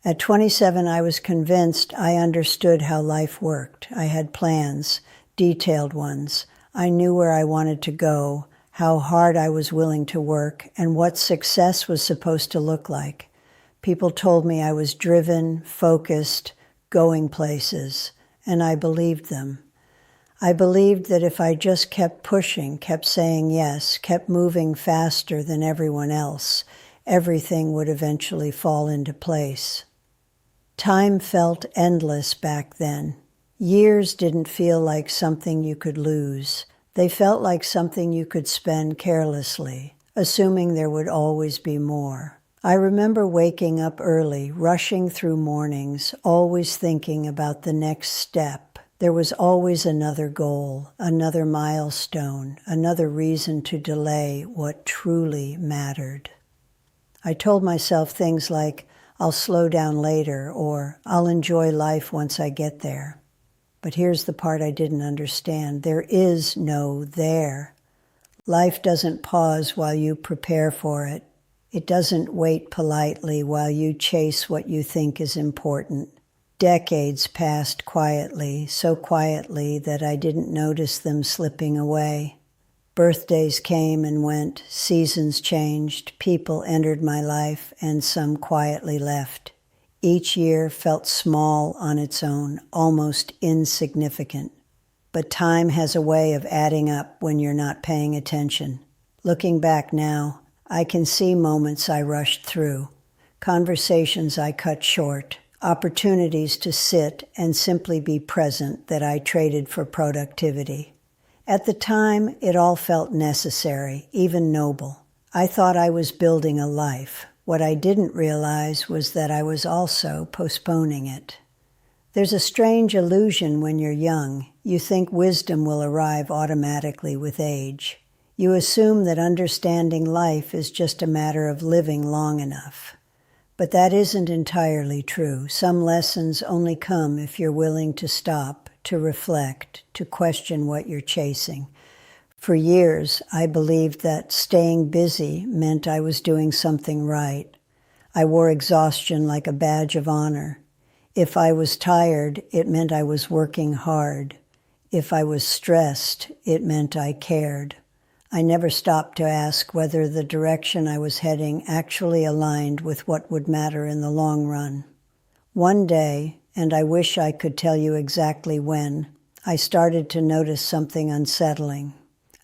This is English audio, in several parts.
At 27, I was convinced I understood how life worked. I had plans, detailed ones. I knew where I wanted to go, how hard I was willing to work, and what success was supposed to look like. People told me I was driven, focused, going places, and I believed them. I believed that if I just kept pushing, kept saying yes, kept moving faster than everyone else, everything would eventually fall into place. Time felt endless back then. Years didn't feel like something you could lose. They felt like something you could spend carelessly, assuming there would always be more. I remember waking up early, rushing through mornings, always thinking about the next step. There was always another goal, another milestone, another reason to delay what truly mattered. I told myself things like, I'll slow down later, or I'll enjoy life once I get there. But here's the part I didn't understand. There is no there. Life doesn't pause while you prepare for it. It doesn't wait politely while you chase what you think is important. Decades passed quietly, so quietly that I didn't notice them slipping away. Birthdays came and went, seasons changed, people entered my life, and some quietly left. Each year felt small on its own, almost insignificant. But time has a way of adding up when you're not paying attention. Looking back now, I can see moments I rushed through, conversations I cut short, opportunities to sit and simply be present that I traded for productivity. At the time, it all felt necessary, even noble. I thought I was building a life. What I didn't realize was that I was also postponing it. There's a strange illusion when you're young. You think wisdom will arrive automatically with age. You assume that understanding life is just a matter of living long enough. But that isn't entirely true. Some lessons only come if you're willing to stop, to reflect, to question what you're chasing. For years, I believed that staying busy meant I was doing something right. I wore exhaustion like a badge of honor. If I was tired, it meant I was working hard. If I was stressed, it meant I cared. I never stopped to ask whether the direction I was heading actually aligned with what would matter in the long run. One day, and I wish I could tell you exactly when, I started to notice something unsettling.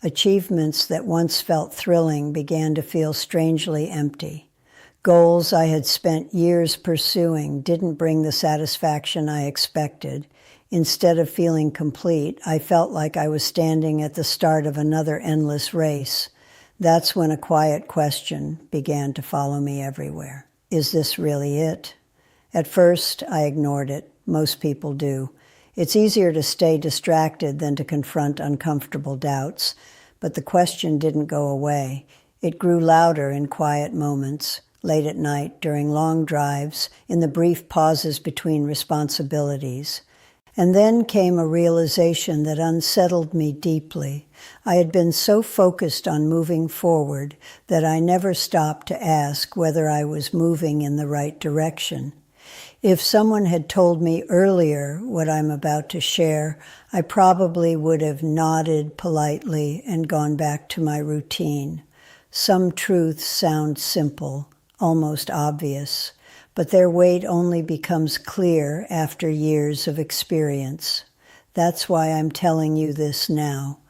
Achievements that once felt thrilling began to feel strangely empty. Goals I had spent years pursuing didn't bring the satisfaction I expected. Instead of feeling complete, I felt like I was standing at the start of another endless race. That's when a quiet question began to follow me everywhere. Is this really it? At first, I ignored it. Most people do. It's easier to stay distracted than to confront uncomfortable doubts. But the question didn't go away. It grew louder in quiet moments, late at night, during long drives, in the brief pauses between responsibilities. And then came a realization that unsettled me deeply. I had been so focused on moving forward that I never stopped to ask whether I was moving in the right direction. If someone had told me earlier what I'm about to share, I probably would have nodded politely and gone back to my routine. Some truths sound simple, almost obvious, but their weight only becomes clear after years of experience. That's why I'm telling you this now,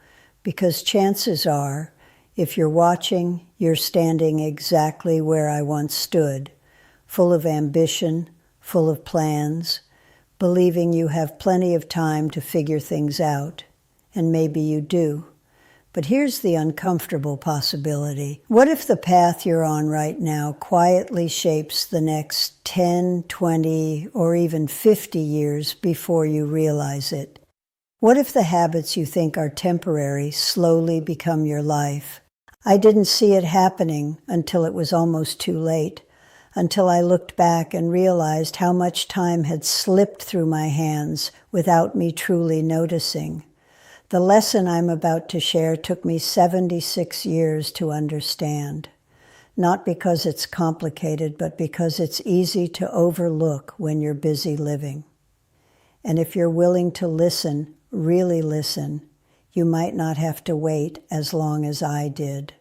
because chances are, if you're watching, you're standing exactly where I once stood, full of ambition, full of plans, believing you have plenty of time to figure things out, and maybe you do. But here's the uncomfortable possibility. What if the path you're on right now quietly shapes the next 10, 20, or even 50 years before you realize it? What if the habits you think are temporary slowly become your life? I didn't see it happening until it was almost too late, until I looked back and realized how much time had slipped through my hands without me truly noticing. The lesson I'm about to share took me 76 years to understand. not because it's complicated, but because it's easy to overlook when you're busy living. And if you're willing to listen, really listen, you might not have to wait as long as I did.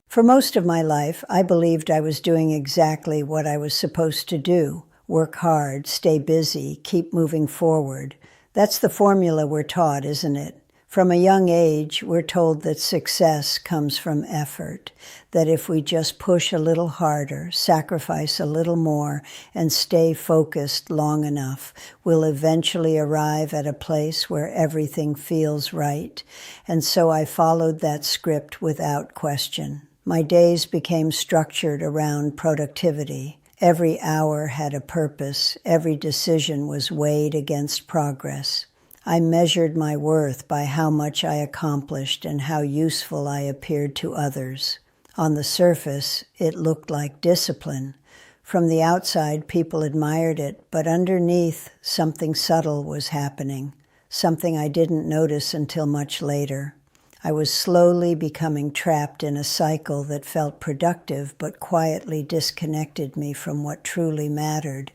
For most of my life, I believed I was doing exactly what I was supposed to do. Work hard, stay busy, keep moving forward. That's the formula we're taught, isn't it? From a young age, we're told that success comes from effort, that if we just push a little harder, sacrifice a little more, and stay focused long enough, we'll eventually arrive at a place where everything feels right. And so I followed that script without question. My days became structured around productivity. Every hour had a purpose. Every decision was weighed against progress. I measured my worth by how much I accomplished and how useful I appeared to others. On the surface, it looked like discipline. From the outside, people admired it, but underneath, something subtle was happening, something I didn't notice until much later. I was slowly becoming trapped in a cycle that felt productive but quietly disconnected me from what truly mattered.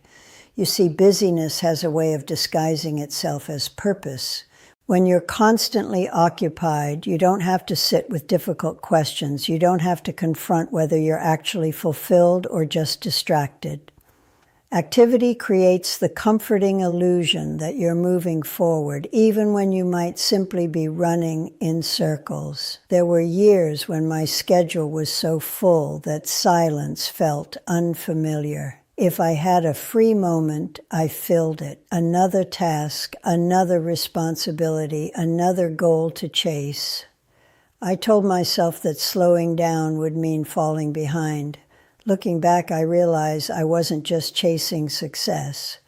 You see, busyness has a way of disguising itself as purpose. When you're constantly occupied, you don't have to sit with difficult questions. You don't have to confront whether you're actually fulfilled or just distracted. Activity creates the comforting illusion that you're moving forward, even when you might simply be running in circles. There were years when my schedule was so full that silence felt unfamiliar. If I had a free moment, I filled it. Another task, another responsibility, another goal to chase. I told myself that slowing down would mean falling behind. Looking back, I realized I wasn't just chasing success.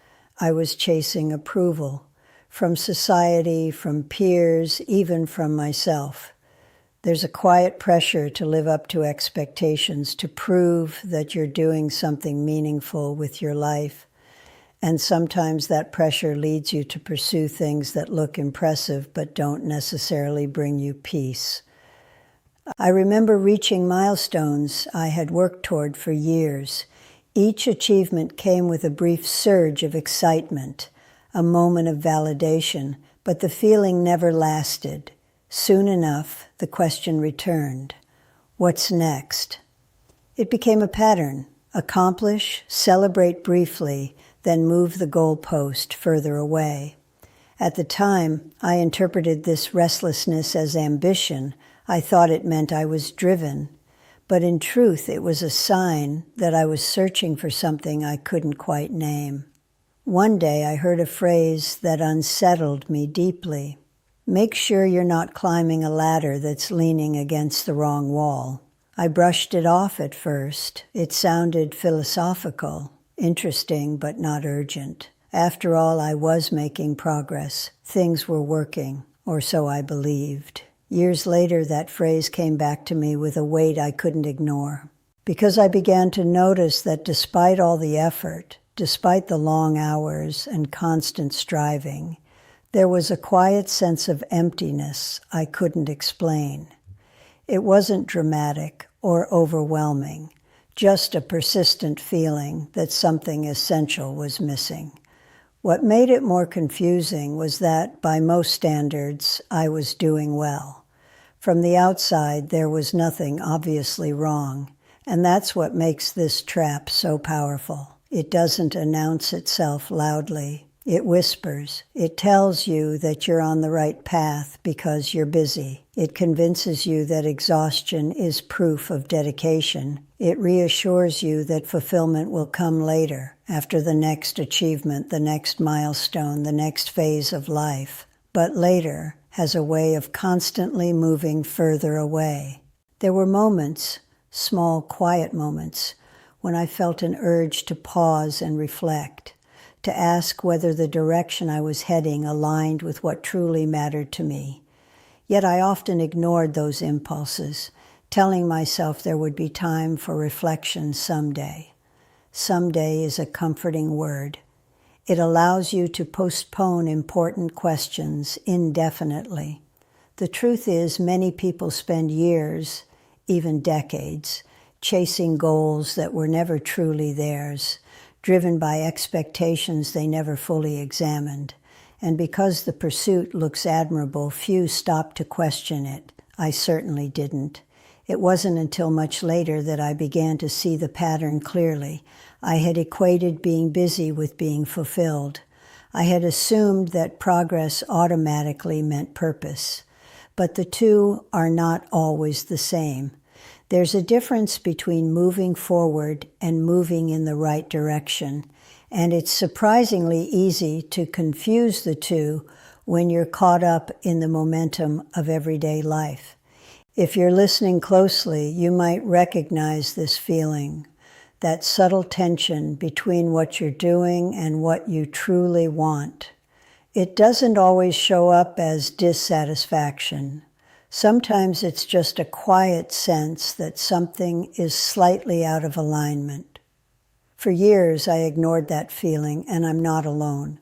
I was chasing approval from society, from peers, even from myself. There's a quiet pressure to live up to expectations, to prove that you're doing something meaningful with your life. And sometimes that pressure leads you to pursue things that look impressive but don't necessarily bring you peace. I remember reaching milestones I had worked toward for years. Each achievement came with a brief surge of excitement, a moment of validation, but the feeling never lasted. Soon enough, the question returned, what's next? It became a pattern. Accomplish, celebrate briefly, then move the goalpost further away. At the time, I interpreted this restlessness as ambition. I thought it meant I was driven, but in truth it was a sign that I was searching for something I couldn't quite name. One day I heard a phrase that unsettled me deeply. Make sure you're not climbing a ladder that's leaning against the wrong wall. I brushed it off at first. It sounded philosophical, interesting but not urgent. After all, I was making progress. Things were working, or so I believed. Years later, that phrase came back to me with a weight I couldn't ignore, because I began to notice that despite all the effort, despite the long hours and constant striving, there was a quiet sense of emptiness I couldn't explain. It wasn't dramatic or overwhelming, just a persistent feeling that something essential was missing. What made it more confusing was that, by most standards, I was doing well. From the outside, there was nothing obviously wrong, and that's what makes this trap so powerful. It doesn't announce itself loudly. It whispers. It tells you that you're on the right path because you're busy. It convinces you that exhaustion is proof of dedication. It reassures you that fulfillment will come later, after the next achievement, the next milestone, the next phase of life. But later has a way of constantly moving further away. There were moments, small, quiet moments, when I felt an urge to pause and reflect, to ask whether the direction I was heading aligned with what truly mattered to me. Yet I often ignored those impulses, telling myself there would be time for reflection someday. Someday is a comforting word. It allows you to postpone important questions indefinitely. The truth is, many people spend years, even decades, chasing goals that were never truly theirs, driven by expectations they never fully examined. And because the pursuit looks admirable, few stop to question it. I certainly didn't. It wasn't until much later that I began to see the pattern clearly. I had equated being busy with being fulfilled. I had assumed that progress automatically meant purpose. But the two are not always the same. There's a difference between moving forward and moving in the right direction, and it's surprisingly easy to confuse the two when you're caught up in the momentum of everyday life. If you're listening closely, you might recognize this feeling, that subtle tension between what you're doing and what you truly want. It doesn't always show up as dissatisfaction. Sometimes it's just a quiet sense that something is slightly out of alignment. For years, I ignored that feeling, and I'm not alone.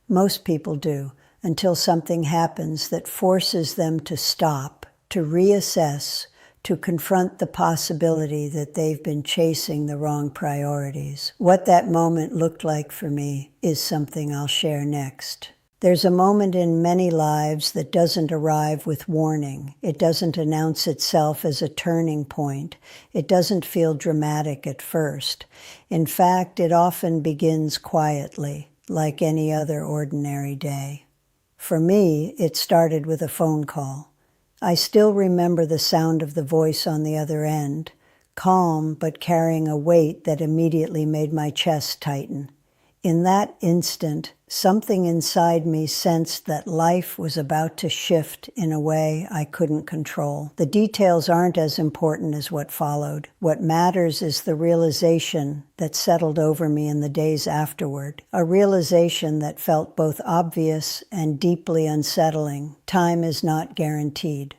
Most people do, until something happens that forces them to stop, to reassess, to confront the possibility that they've been chasing the wrong priorities. What that moment looked like for me is something I'll share next. There's a moment in many lives that doesn't arrive with warning. It doesn't announce itself as a turning point. It doesn't feel dramatic at first. In fact, it often begins quietly, like any other ordinary day. For me, it started with a phone call. I still remember the sound of the voice on the other end, calm but carrying a weight that immediately made my chest tighten. In that instant, something inside me sensed that life was about to shift in a way I couldn't control. The details aren't as important as what followed. What matters is the realization that settled over me in the days afterward, a realization that felt both obvious and deeply unsettling. Time is not guaranteed.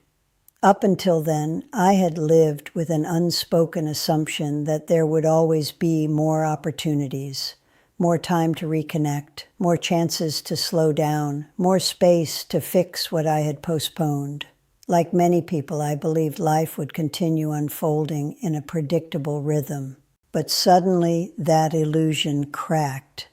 Up until then, I had lived with an unspoken assumption that there would always be more opportunities. More time to reconnect, more chances to slow down, more space to fix what I had postponed. Like many people, I believed life would continue unfolding in a predictable rhythm. But suddenly, that illusion cracked.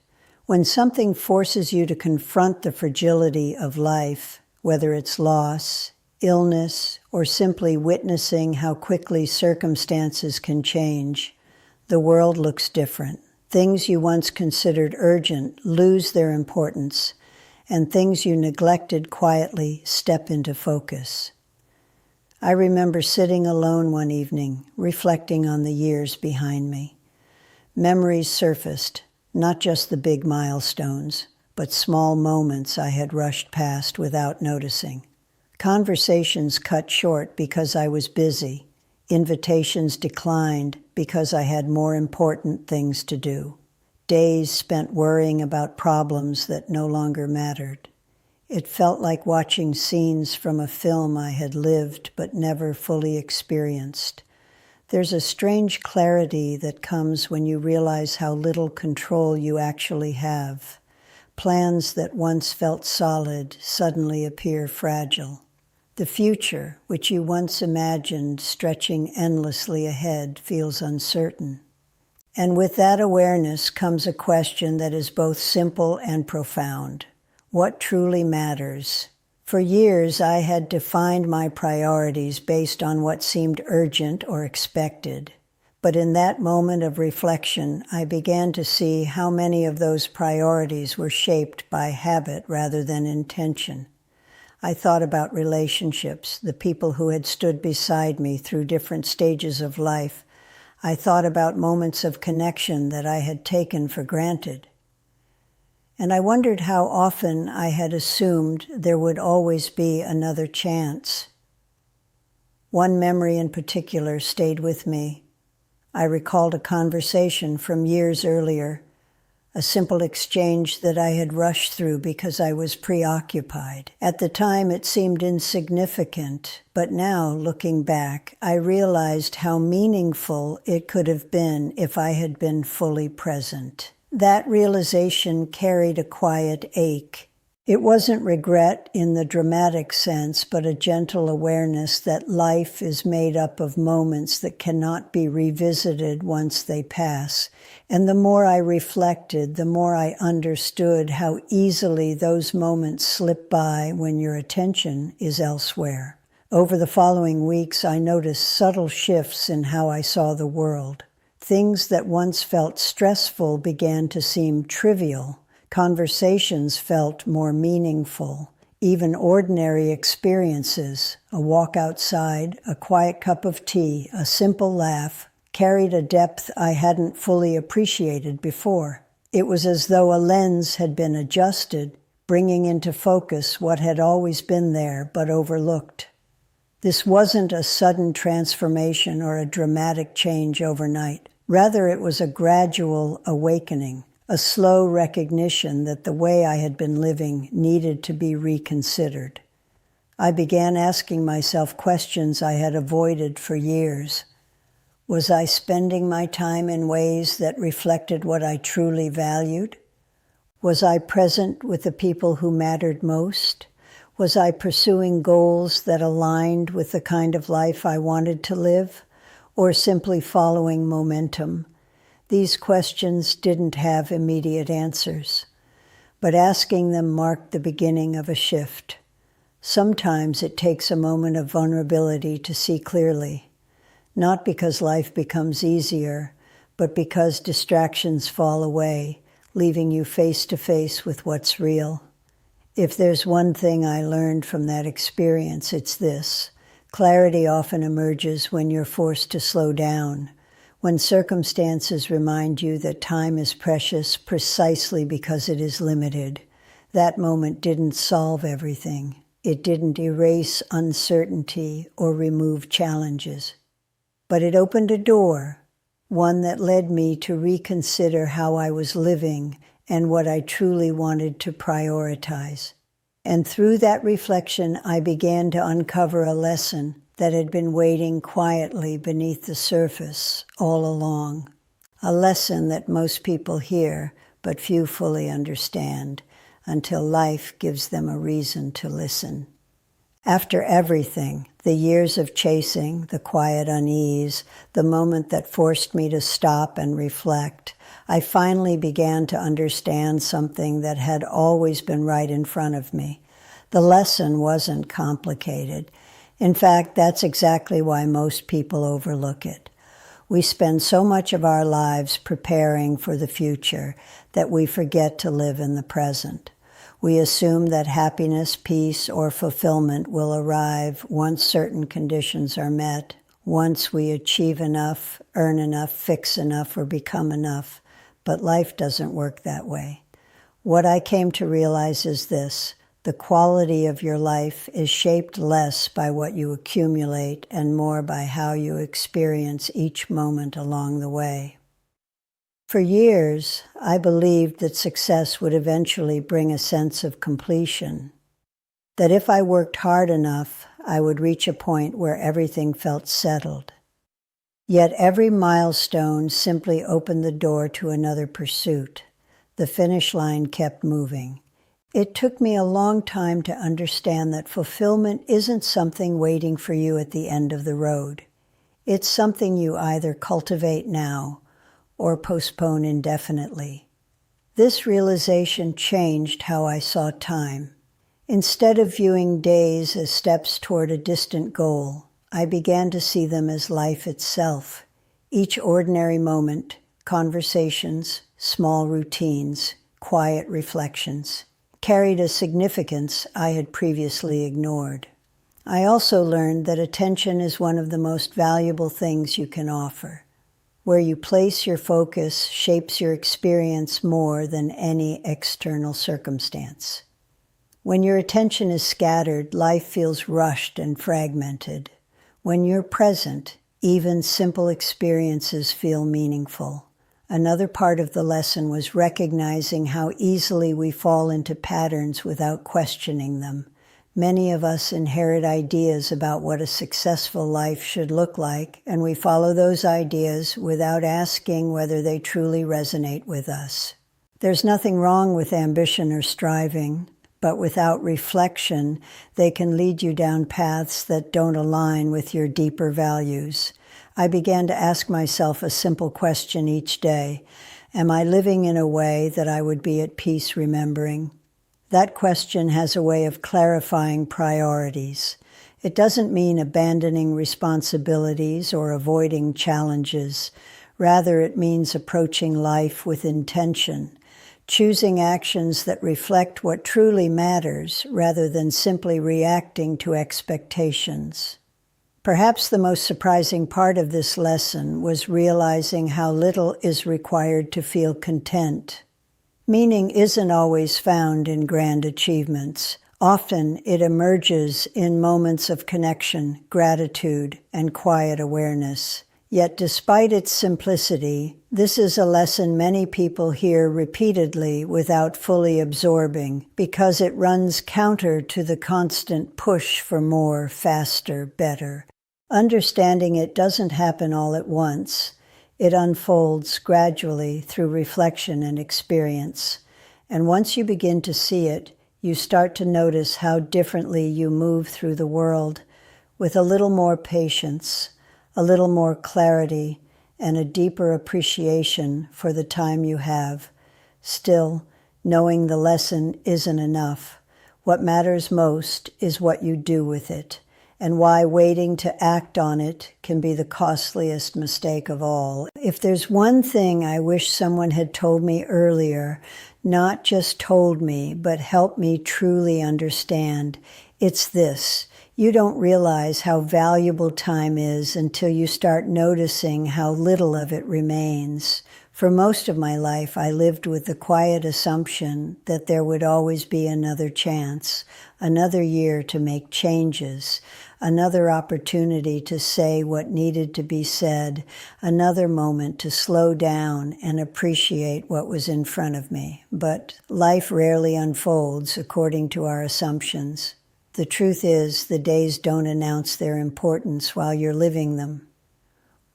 When something forces you to confront the fragility of life, whether it's loss, illness, or simply witnessing how quickly circumstances can change, the world looks different. Things you once considered urgent lose their importance, and things you neglected quietly step into focus. I remember sitting alone one evening, reflecting on the years behind me. Memories surfaced, not just the big milestones, but small moments I had rushed past without noticing. Conversations cut short because I was busy. Invitations declined because I had more important things to do. Days spent worrying about problems that no longer mattered. It felt like watching scenes from a film I had lived but never fully experienced. There's a strange clarity that comes when you realize how little control you actually have. Plans that once felt solid suddenly appear fragile. The future, which you once imagined stretching endlessly ahead, feels uncertain. And with that awareness comes a question that is both simple and profound. What truly matters? For years, I had defined my priorities based on what seemed urgent or expected. But in that moment of reflection, I began to see how many of those priorities were shaped by habit rather than intention. I thought about relationships, the people who had stood beside me through different stages of life. I thought about moments of connection that I had taken for granted. And I wondered how often I had assumed there would always be another chance. One memory in particular stayed with me. I recalled a conversation from years earlier, a simple exchange that I had rushed through because I was preoccupied. At the time, it seemed insignificant, but now, looking back, I realized how meaningful it could have been if I had been fully present. That realization carried a quiet ache. It wasn't regret in the dramatic sense, but a gentle awareness that life is made up of moments that cannot be revisited once they pass. And the more I reflected, the more I understood how easily those moments slip by when your attention is elsewhere. Over the following weeks, I noticed subtle shifts in how I saw the world. Things that once felt stressful began to seem trivial. Conversations felt more meaningful. Even ordinary experiences, a walk outside, a quiet cup of tea, a simple laugh, carried a depth I hadn't fully appreciated before. It was as though a lens had been adjusted, bringing into focus what had always been there but overlooked. This wasn't a sudden transformation or a dramatic change overnight. Rather, it was a gradual awakening. A slow recognition that the way I had been living needed to be reconsidered. I began asking myself questions I had avoided for years. Was I spending my time in ways that reflected what I truly valued? Was I present with the people who mattered most? Was I pursuing goals that aligned with the kind of life I wanted to live, or simply following momentum? These questions didn't have immediate answers, but asking them marked the beginning of a shift. Sometimes it takes a moment of vulnerability to see clearly, not because life becomes easier, but because distractions fall away, leaving you face to face with what's real. If there's one thing I learned from that experience, it's this. Clarity often emerges when you're forced to slow down. When circumstances remind you that time is precious precisely because it is limited. That moment didn't solve everything. It didn't erase uncertainty or remove challenges. But it opened a door, one that led me to reconsider how I was living and what I truly wanted to prioritize. And through that reflection, I began to uncover a lesson that had been waiting quietly beneath the surface all along. A lesson that most people hear, but few fully understand, until life gives them a reason to listen. After everything, the years of chasing, the quiet unease, the moment that forced me to stop and reflect, I finally began to understand something that had always been right in front of me. The lesson wasn't complicated. In fact, that's exactly why most people overlook it. We spend so much of our lives preparing for the future that we forget to live in the present. We assume that happiness, peace, or fulfillment will arrive once certain conditions are met, once we achieve enough, earn enough, fix enough, or become enough. But life doesn't work that way. What I came to realize is this. The quality of your life is shaped less by what you accumulate and more by how you experience each moment along the way. For years, I believed that success would eventually bring a sense of completion, that if I worked hard enough, I would reach a point where everything felt settled. Yet every milestone simply opened the door to another pursuit. The finish line kept moving. It took me a long time to understand that fulfillment isn't something waiting for you at the end of the road. It's something you either cultivate now or postpone indefinitely. This realization changed how I saw time. Instead of viewing days as steps toward a distant goal, I began to see them as life itself. Each ordinary moment, conversations, small routines, quiet reflections, carried a significance I had previously ignored. I also learned that attention is one of the most valuable things you can offer. Where you place your focus shapes your experience more than any external circumstance. When your attention is scattered, life feels rushed and fragmented. When you're present, even simple experiences feel meaningful. Another part of the lesson was recognizing how easily we fall into patterns without questioning them. Many of us inherit ideas about what a successful life should look like, and we follow those ideas without asking whether they truly resonate with us. There's nothing wrong with ambition or striving, but without reflection, they can lead you down paths that don't align with your deeper values. I began to ask myself a simple question each day. Am I living in a way that I would be at peace remembering? That question has a way of clarifying priorities. It doesn't mean abandoning responsibilities or avoiding challenges. Rather, it means approaching life with intention, choosing actions that reflect what truly matters rather than simply reacting to expectations. Perhaps the most surprising part of this lesson was realizing how little is required to feel content. Meaning isn't always found in grand achievements. Often it emerges in moments of connection, gratitude, and quiet awareness. Yet despite its simplicity, this is a lesson many people hear repeatedly without fully absorbing because it runs counter to the constant push for more, faster, better. Understanding it doesn't happen all at once. It unfolds gradually through reflection and experience. And once you begin to see it, you start to notice how differently you move through the world, with a little more patience, a little more clarity, and a deeper appreciation for the time you have. Still, knowing the lesson isn't enough. What matters most is what you do with it, and why waiting to act on it can be the costliest mistake of all. If there's one thing I wish someone had told me earlier, not just told me, but helped me truly understand, it's this. You don't realize how valuable time is until you start noticing how little of it remains. For most of my life, I lived with the quiet assumption that there would always be another chance, another year to make changes, another opportunity to say what needed to be said, another moment to slow down and appreciate what was in front of me. But life rarely unfolds according to our assumptions. The truth is, the days don't announce their importance while you're living them.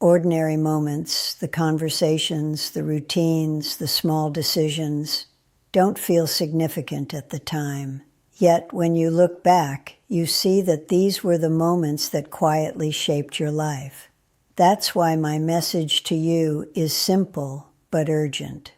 Ordinary moments, the conversations, the routines, the small decisions, don't feel significant at the time. Yet, when you look back, you see that these were the moments that quietly shaped your life. That's why my message to you is simple but urgent.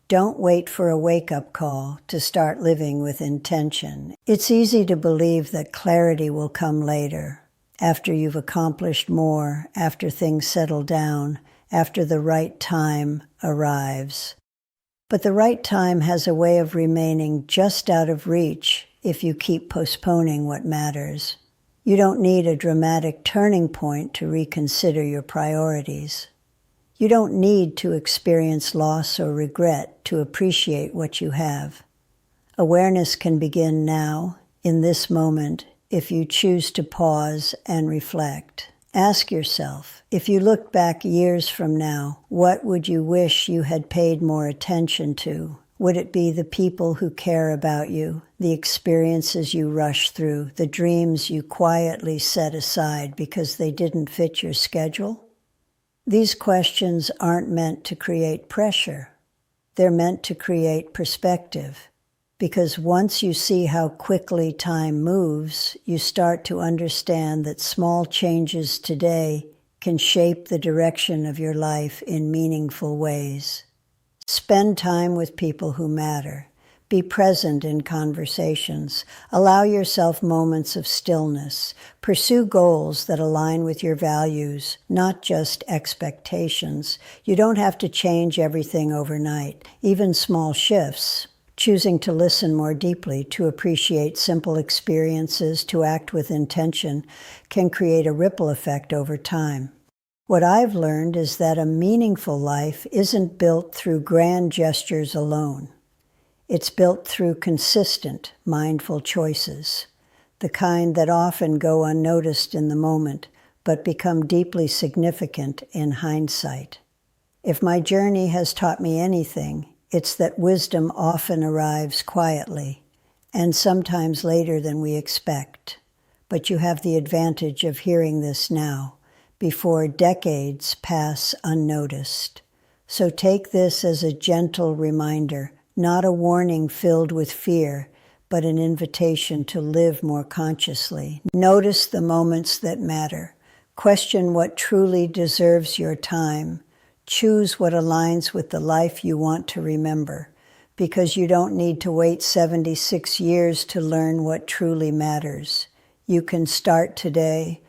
Don't wait for a wake-up call to start living with intention. It's easy to believe that clarity will come later, after you've accomplished more, after things settle down, after the right time arrives. But the right time has a way of remaining just out of reach if you keep postponing what matters. You don't need a dramatic turning point to reconsider your priorities. You don't need to experience loss or regret to appreciate what you have. Awareness can begin now, in this moment, if you choose to pause and reflect. Ask yourself, if you look back years from now, what would you wish you had paid more attention to? Would it be the people who care about you, the experiences you rush through, the dreams you quietly set aside because they didn't fit your schedule? These questions aren't meant to create pressure. They're meant to create perspective. Because once you see how quickly time moves, you start to understand that small changes today can shape the direction of your life in meaningful ways. Spend time with people who matter. Be present in conversations. Allow yourself moments of stillness. Pursue goals that align with your values, not just expectations. You don't have to change everything overnight. Even small shifts, choosing to listen more deeply, to appreciate simple experiences, to act with intention, can create a ripple effect over time. What I've learned is that a meaningful life isn't built through grand gestures alone. It's built through consistent, mindful choices, the kind that often go unnoticed in the moment, but become deeply significant in hindsight. If my journey has taught me anything, it's that wisdom often arrives quietly, and sometimes later than we expect. But you have the advantage of hearing this now, before decades pass unnoticed. So take this as a gentle reminder, not a warning filled with fear, but an invitation to live more consciously. Notice the moments that matter. Question what truly deserves your time. Choose what aligns with the life you want to remember, because you don't need to wait 76 years to learn what truly matters. You can start today.